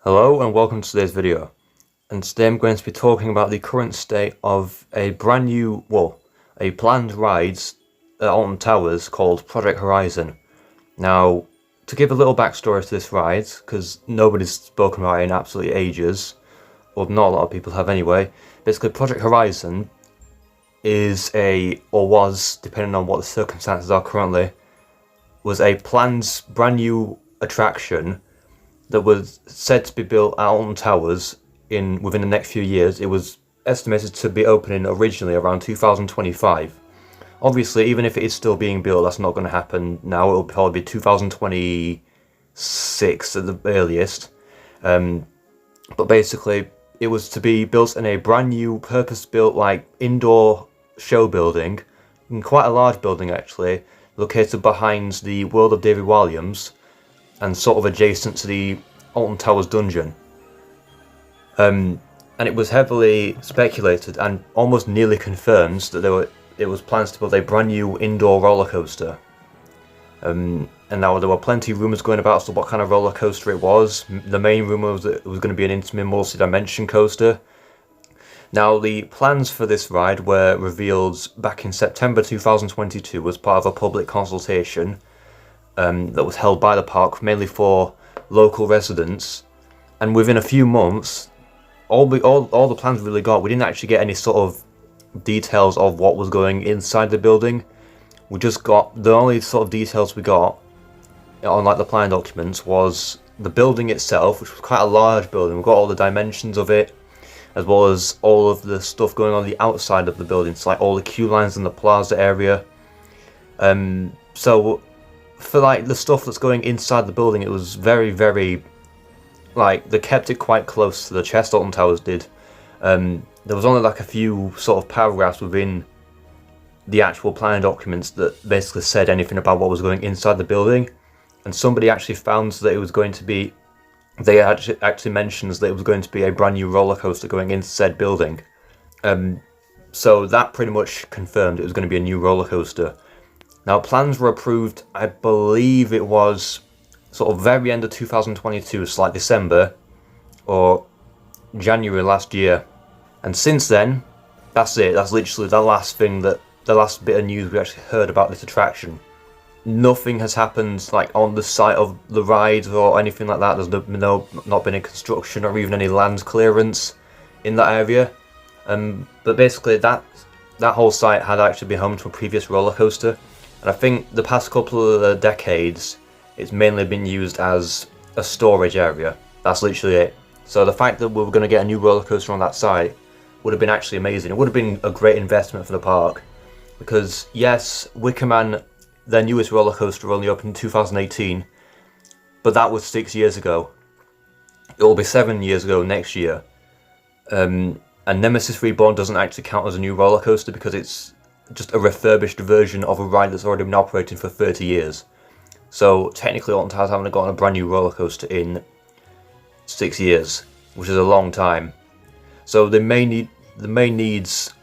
Hello and welcome to today's video, and today I'm going to be talking about the current state of a planned ride at Alton Towers called Project Horizon. Now, to give a little backstory to this ride, because nobody's spoken about it in absolutely ages, or not a lot of people have anyway. Basically, Project Horizon was, depending on what the circumstances are currently, was a planned brand new attraction that was said to be built at Alton Towers within the next few years. It was estimated to be opening originally around 2025. Obviously, even if it is still being built, that's not going to happen now. It'll probably be 2026 at the earliest. But basically, it was to be built in a brand new, purpose-built, indoor show building, quite a large building actually, located behind the World of David Walliams, and sort of adjacent to the Alton Towers dungeon. And it was heavily speculated and almost nearly confirmed that it was plans to build a brand new indoor roller coaster. And now there were plenty of rumours going about as to what kind of roller coaster it was. The main rumour was that it was going to be an intimate multi-dimension coaster. Now, the plans for this ride were revealed back in September 2022 as part of a public consultation that was held by the park, mainly for local residents. And within a few months, all the plans we really got, we didn't actually get any sort of details of what was going inside the building. We just got, the only sort of details we got on the plan documents was the building itself, which was quite a large building. We got all the dimensions of it, as well as all of the stuff going on the outside of the building, so all the queue lines in the plaza area. So for the stuff that's going inside the building, it was very, very, they kept it quite close to the chest. Alton Towers did. There was only a few sort of paragraphs within the actual planning documents that basically said anything about what was going inside the building, and somebody actually found that it was going to be, they actually mentions that it was going to be a brand new roller coaster going into said building. So that pretty much confirmed it was going to be a new roller coaster. Now, plans were approved, I believe it was sort of very end of 2022, so December or January last year. And since then, that's it. That's literally the last bit of news we actually heard about this attraction. Nothing has happened on the site of the ride or anything like that. There's not been any construction or even any land clearance in that area. But basically that whole site had actually been home to a previous roller coaster. And I think the past couple of decades, it's mainly been used as a storage area. That's literally it. So the fact that we were going to get a new roller coaster on that site would have been actually amazing. It would have been a great investment for the park. Because yes, Wicker Man, their newest roller coaster, only opened in 2018. But that was 6 years ago. It will be 7 years ago next year. And Nemesis Reborn doesn't actually count as a new roller coaster because it's just a refurbished version of a ride that's already been operating for 30 years. So technically Alton Towers haven't gotten a brand new roller coaster in 6 years, which is a long time. So the main needs,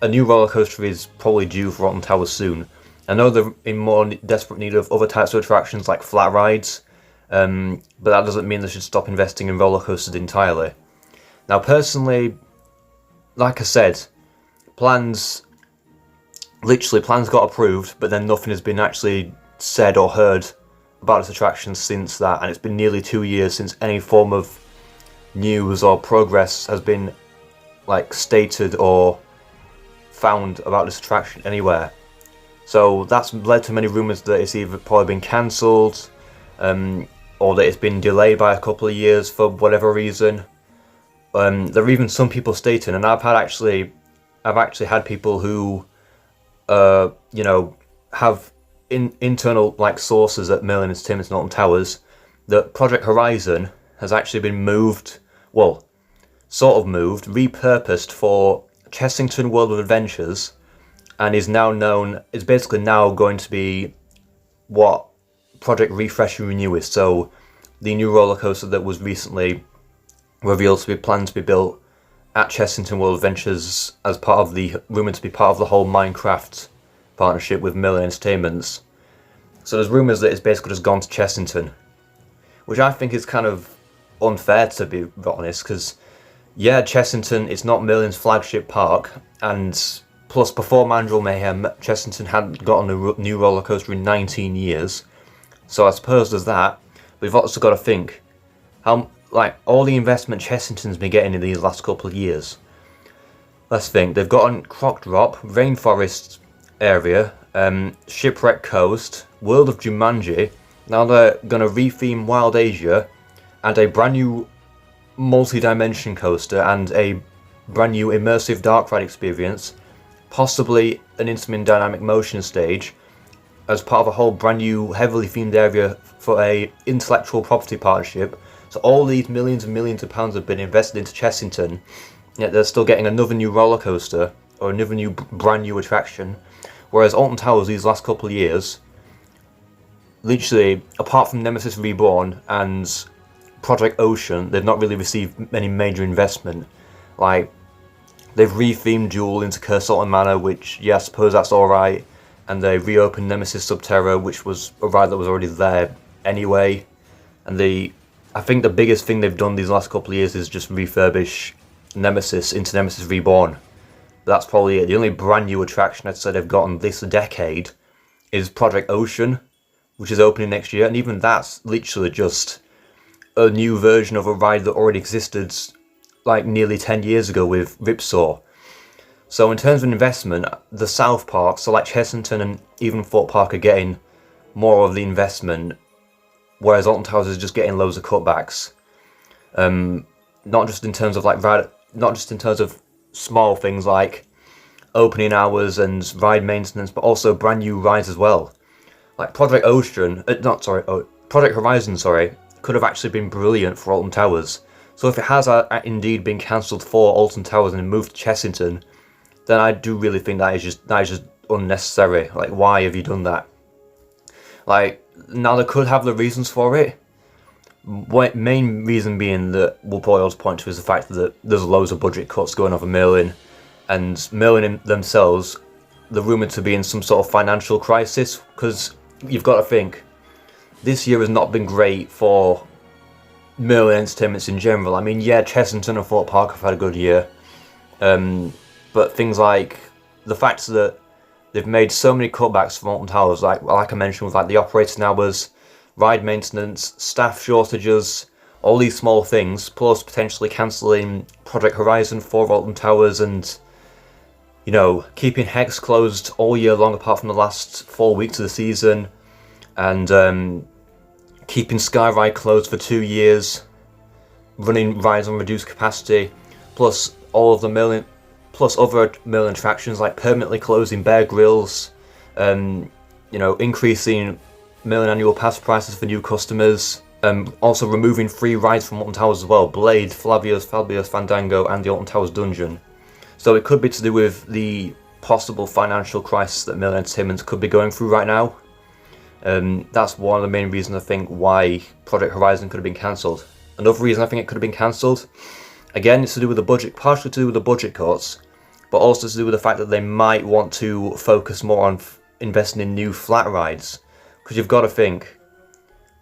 a new roller coaster is probably due for Alton Towers soon. I know they're in more desperate need of other types of attractions like flat rides, but that doesn't mean they should stop investing in roller coasters entirely. Now personally, like I said, plans got approved, but then nothing has been actually said or heard about this attraction since that, and it's been nearly 2 years since any form of news or progress has been stated or found about this attraction anywhere. So that's led to many rumours that it's either probably been cancelled, or that it's been delayed by a couple of years for whatever reason. There are even some people stating, and I've actually had people who have internal sources at Merlin Entertainment and Alton Towers, that Project Horizon has actually been repurposed for Chessington World of Adventures, and is basically now going to be what Project Refresh and Renew is. So the new roller coaster that was recently revealed to be planned to be built at Chessington World Adventures as part of rumoured to be part of the whole Minecraft partnership with Merlin Entertainments. So there's rumours that it's basically just gone to Chessington, which I think is kind of unfair, to be honest, because yeah, Chessington, it's not Merlin's flagship park, and plus before Mandrill Mayhem, Chessington hadn't gotten a new roller coaster in 19 years. So I suppose there's that. But we've also got to think how, like, all the investment Chessington's been getting in these last couple of years. Let's think. They've got Croc Drop, Rainforest area, Shipwreck Coast, World of Jumanji. Now they're going to retheme Wild Asia, and a brand new multi-dimension coaster and a brand new immersive dark ride experience, possibly an Intamin dynamic motion stage, as part of a whole brand new heavily themed area for a intellectual property partnership. So all these millions and millions of pounds have been invested into Chessington, yet they're still getting another new roller coaster or another new brand new attraction. Whereas Alton Towers these last couple of years, literally apart from Nemesis Reborn and Project Ocean, they've not really received any major investment. Like, they've rethemed Jewel into Curse Alton Manor, which, yeah, I suppose that's alright, and they reopened Nemesis Subterra, which was a ride that was already there anyway. And I think the biggest thing they've done these last couple of years is just refurbish Nemesis into Nemesis Reborn. That's probably it. The only brand new attraction I'd say they've gotten this decade is Project Ocean, which is opening next year, and even that's literally just a new version of a ride that already existed like nearly 10 years ago with Ripsaw. So in terms of investment, the South Parks, so like Chessington and even Fort Park, are getting more of the investment, whereas Alton Towers is just getting loads of cutbacks. Not just in terms of not just in terms of small things like opening hours and ride maintenance, but also brand new rides as well. Like Project Horizon, could have actually been brilliant for Alton Towers. So if it has indeed been cancelled for Alton Towers and moved to Chessington, then I do really think that is just unnecessary. Like, why have you done that? Like, now they could have the reasons for it. Main reason being that we'll probably also point to is the fact that there's loads of budget cuts going on for Merlin, and Merlin themselves, they're rumoured to be in some sort of financial crisis, because you've got to think, this year has not been great for Merlin Entertainments in general. I mean, yeah, Chessington and Fort Park have had a good year, but things like the fact that they've made so many cutbacks from Alton Towers, like I mentioned, with like the operating hours, ride maintenance, staff shortages, all these small things, plus potentially cancelling Project Horizon for Alton Towers, and keeping Hex closed all year long apart from the last 4 weeks of the season, and keeping Skyride closed for 2 years, running rides on reduced capacity, plus all of the other Merlin attractions like permanently closing Bear Grylls, increasing Merlin annual pass prices for new customers, also removing free rides from Alton Towers as well: Blade, Flavius, Fandango, and the Alton Towers Dungeon. So it could be to do with the possible financial crisis that Merlin Entertainment could be going through right now. That's one of the main reasons I think why Project Horizon could have been cancelled. Another reason I think it could have been cancelled, again, it's to do with the budget, partially to do with the budget cuts, but also to do with the fact that they might want to focus more on investing in new flat rides. Because you've got to think,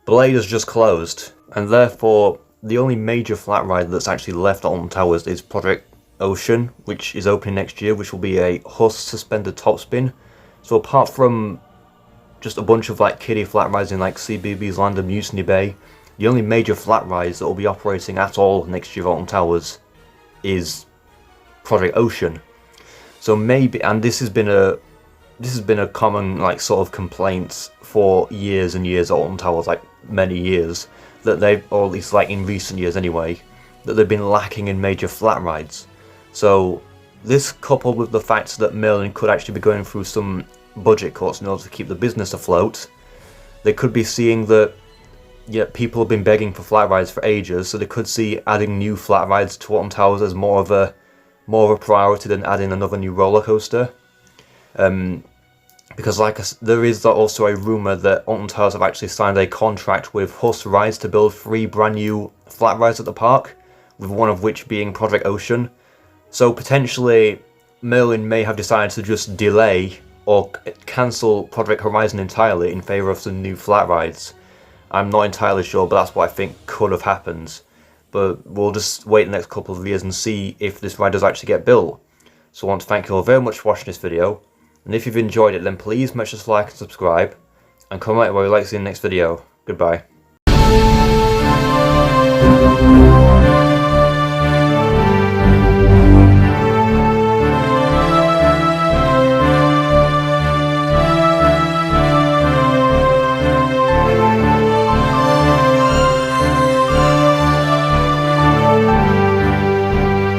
Blade has just closed, and therefore the only major flat ride that's actually left at Alton Towers is Project Ocean, which is opening next year, which will be a Huss suspended topspin. So apart from just a bunch of like kiddie flat rides in like CBB's Land of Mutiny Bay, the only major flat rides that will be operating at all next year at Alton Towers is Project Ocean. So maybe, and this has been a common like sort of complaint for years and years at Alton Towers, like many years, that they've, or at least like in recent years anyway, that they've been lacking in major flat rides. So this, coupled with the fact that Merlin could actually be going through some budget cuts in order to keep the business afloat, they could be seeing that people have been begging for flat rides for ages, so they could see adding new flat rides to Alton Towers as more of a priority than adding another new roller coaster. Because there is also a rumour that Alton Towers have actually signed a contract with Huss Rides to build 3 brand new flat rides at the park, with one of which being Project Ocean. So potentially Merlin may have decided to just delay or cancel Project Horizon entirely in favour of some new flat rides. I'm not entirely sure, but that's what I think could have happened. but we'll just wait the next couple of years and see if this ride does actually get built. So I want to thank you all very much for watching this video, and if you've enjoyed it then please make sure to like and subscribe, and comment where you'd like to see the next video. Goodbye.